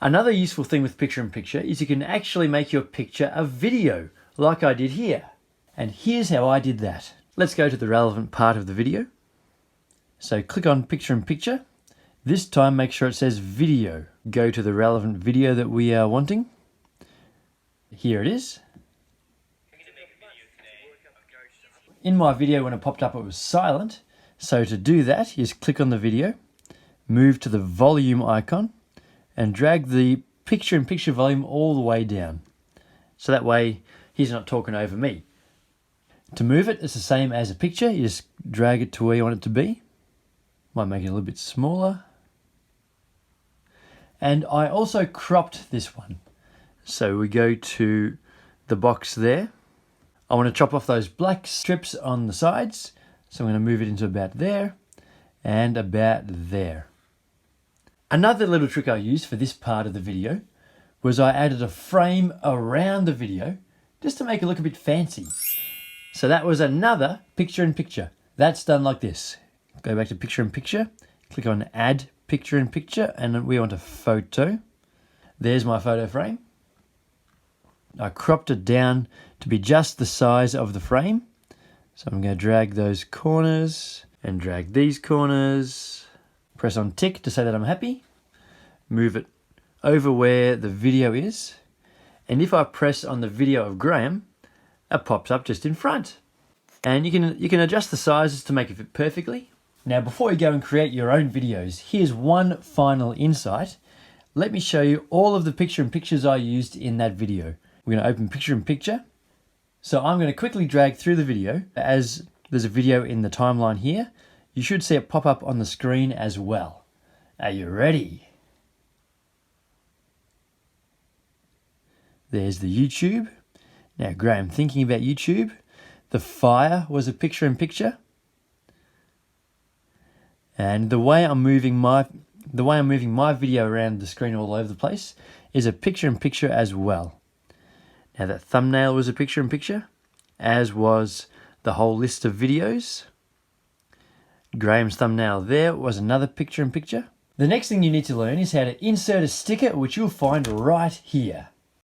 Another useful thing with picture-in-picture is you can actually make your picture a video, like I did here. And here's how I did that. Let's go to the relevant part of the video. So click on picture-in-picture. This time make sure it says video. Go to the relevant video that we are wanting. Here it is. In my video when it popped up it was silent. So to do that, you just click on the video, move to the volume icon, and drag the picture-in-picture volume all the way down. So that way he's not talking over me. To move it, it's the same as a picture. You just drag it to where you want it to be. Might make it a little bit smaller. And I also cropped this one. So we go to the box there. I want to chop off those black strips on the sides. So I'm going to move it into about there and about there. Another little trick I used for this part of the video was I added a frame around the video just to make it look a bit fancy. So that was another picture-in-picture. That's done like this. Go back to picture-in-picture, click on add picture-in-picture, and we want a photo. There's my photo frame. I cropped it down to be just the size of the frame. So I'm going to drag those corners and drag these corners. Press on tick to say that I'm happy. Move it over where the video is. And if I press on the video of Graham, it pops up just in front. And you can adjust the sizes to make it fit perfectly. Now before you go and create your own videos, here's one final insight. Let me show you all of the picture-in-pictures I used in that video. We're going to open picture-in-picture. So I'm going to quickly drag through the video. As there's a video in the timeline here, you should see it pop up on the screen as well. Are you ready? There's the YouTube. Now Graham, thinking about YouTube, the fire was a picture-in-picture. And the way I'm moving my video around the screen all over the place is a picture-in-picture as well. Now that thumbnail was a picture-in-picture, as was the whole list of videos. Graham's thumbnail there was another picture-in-picture. The next thing you need to learn is how to insert a sticker, which you'll find right here.